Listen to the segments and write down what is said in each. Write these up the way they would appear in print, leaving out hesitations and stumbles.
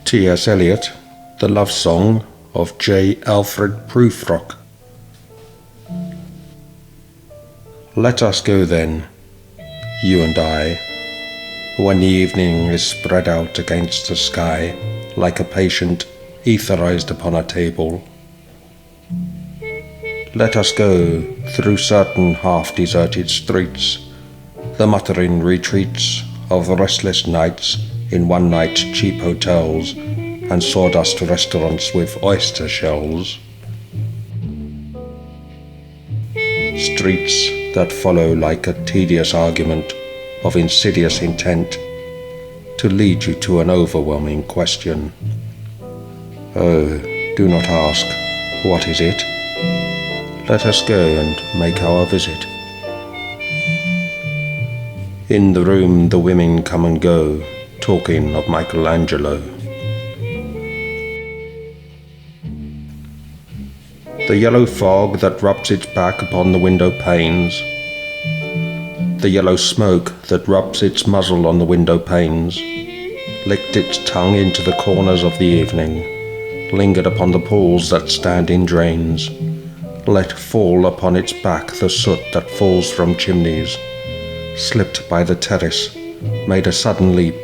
T.S. Eliot, The Love Song of J. Alfred Prufrock. Let us go then, you and I, when the evening is spread out against the sky like a patient etherized upon a table. Let us go through certain half-deserted streets, the muttering retreats of restless nights in one-night cheap hotels and sawdust restaurants with oyster shells. Streets that follow like a tedious argument of insidious intent to lead you to an overwhelming question. Oh, do not ask, what is it? Let us go and make our visit. In the room the women come and go, talking of Michelangelo. The yellow fog that rubs its back upon the window panes, the yellow smoke that rubs its muzzle on the window panes, licked its tongue into the corners of the evening, lingered upon the pools that stand in drains, let fall upon its back the soot that falls from chimneys, slipped by the terrace, made a sudden leap,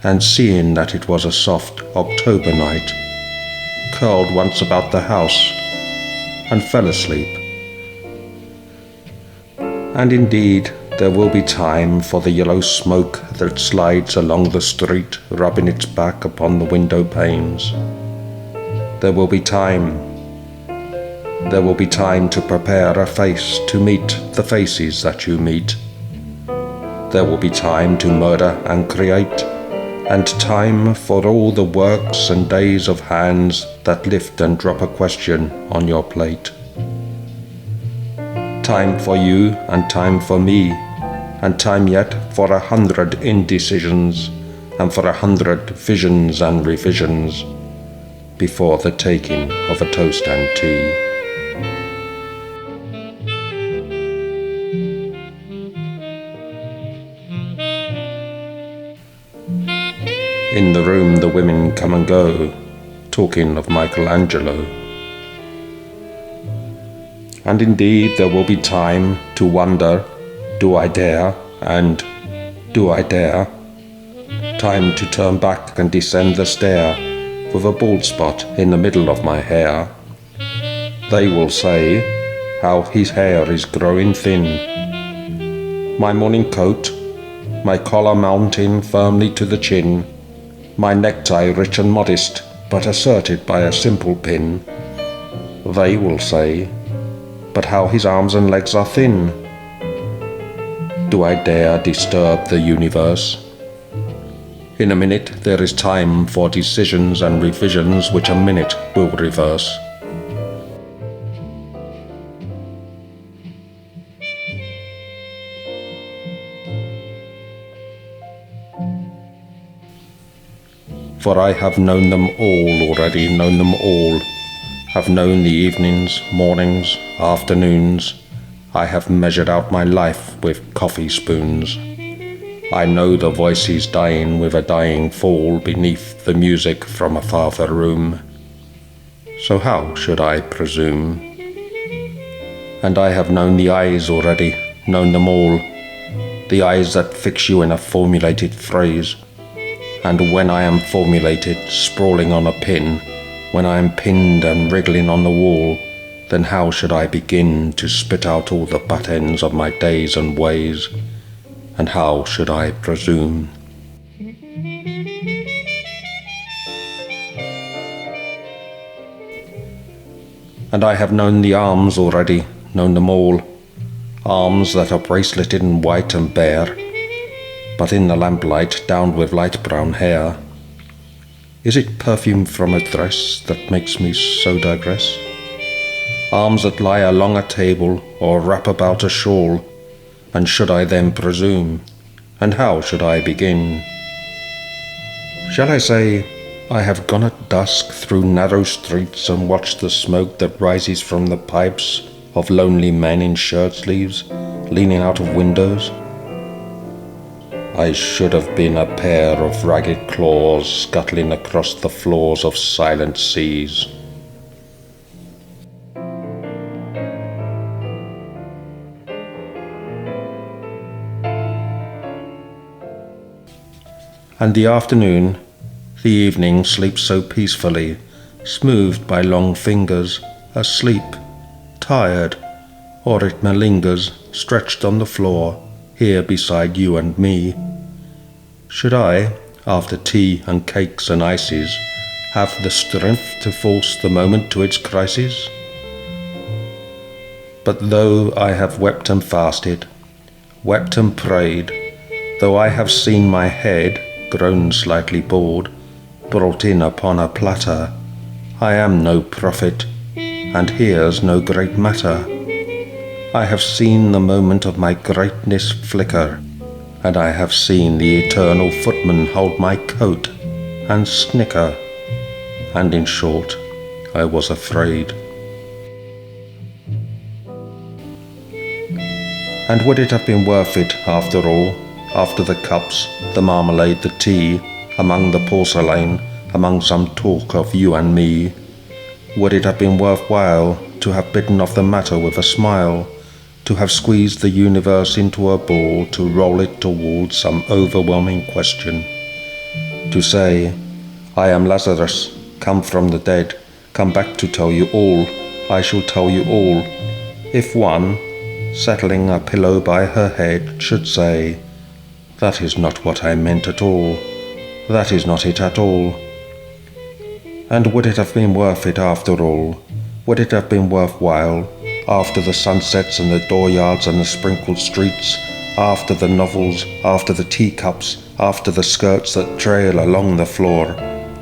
and seeing that it was a soft October night, curled once about the house and fell asleep. And indeed there will be time for the yellow smoke that slides along the street, rubbing its back upon the window panes. There will be time to prepare a face to meet the faces that you meet. There will be time to murder and create, and time for all the works and days of hands that lift and drop a question on your plate. Time for you and time for me, and time yet for 100 indecisions and for 100 visions and revisions before the taking of a toast and tea. In the room the women come and go, talking of Michelangelo. And indeed there will be time to wonder, do I dare, and do I dare? Time to turn back and descend the stair with a bald spot in the middle of my hair. They will say how his hair is growing thin. My morning coat, my collar mounting firmly to the chin, my necktie rich and modest, but asserted by a simple pin. They will say, but how his arms and legs are thin. Do I dare disturb the universe? In a minute there is time for decisions and revisions which a minute will reverse. For I have known them all already, known them all. Have known the evenings, mornings, afternoons. I have measured out my life with coffee spoons. I know the voices dying with a dying fall beneath the music from a farther room. So how should I presume? And I have known the eyes already, known them all. The eyes that fix you in a formulated phrase. And when I am formulated, sprawling on a pin, when I am pinned and wriggling on the wall, then how should I begin to spit out all the butt ends of my days and ways? And how should I presume? And I have known the arms already, known them all, arms that are braceleted in white and bare, but in the lamplight downed with light brown hair. Is it perfume from a dress that makes me so digress? Arms that lie along a table or wrap about a shawl, and should I then presume? And how should I begin? Shall I say, I have gone at dusk through narrow streets and watched the smoke that rises from the pipes of lonely men in shirt sleeves, leaning out of windows? I should have been a pair of ragged claws scuttling across the floors of silent seas. And the afternoon, the evening sleeps so peacefully, smoothed by long fingers, asleep, tired, or it malingers, stretched on the floor, here beside you and me. Should I, after tea and cakes and ices, have the strength to force the moment to its crisis? But though I have wept and fasted, wept and prayed, though I have seen my head, grown slightly bald, brought in upon a platter, I am no prophet, and here's no great matter. I have seen the moment of my greatness flicker, and I have seen the eternal footman hold my coat and snicker, and in short, I was afraid. And would it have been worth it, after all, after the cups, the marmalade, the tea, among the porcelain, among some talk of you and me, would it have been worthwhile to have bitten off the matter with a smile, to have squeezed the universe into a ball, to roll it towards some overwhelming question, to say, I am Lazarus, come from the dead, come back to tell you all, I shall tell you all, if one, settling a pillow by her head, should say, that is not what I meant at all, that is not it at all. And would it have been worth it after all? Would it have been worthwhile, after the sunsets and the dooryards and the sprinkled streets, after the novels, after the teacups, after the skirts that trail along the floor,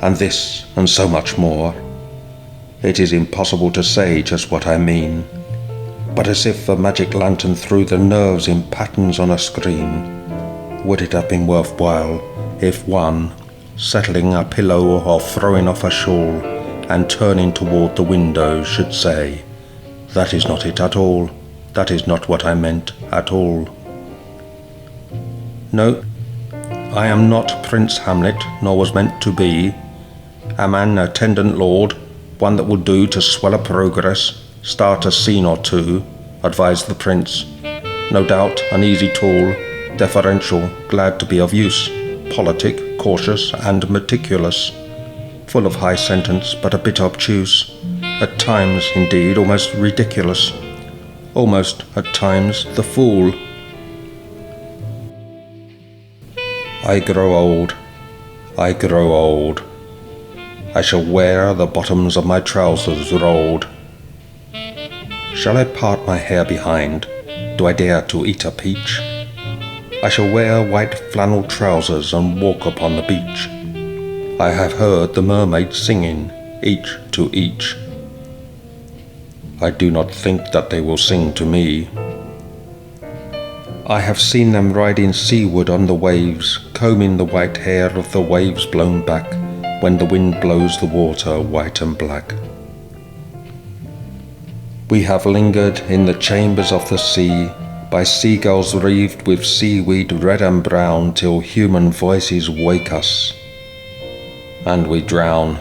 and this and so much more? It is impossible to say just what I mean, but as if a magic lantern threw the nerves in patterns on a screen, would it have been worthwhile if one, settling a pillow or throwing off a shawl and turning toward the window, should say, that is not it at all, that is not what I meant at all. No, I am not Prince Hamlet, nor was meant to be. Am an attendant lord, one that will do to swell a progress, start a scene or two, advised the prince. No doubt an easy tool, deferential, glad to be of use, politic, cautious and meticulous, full of high sentence but a bit obtuse, at times indeed almost ridiculous, almost at times the fool. I grow old, I grow old. I shall wear the bottoms of my trousers rolled. Shall I part my hair behind? Do I dare to eat a peach? I shall wear white flannel trousers and walk upon the beach. I have heard the mermaids singing, each to each. I do not think that they will sing to me. I have seen them riding seaward on the waves, combing the white hair of the waves blown back, when the wind blows the water white and black. We have lingered in the chambers of the sea, by seagulls wreathed with seaweed red and brown, till human voices wake us, and we drown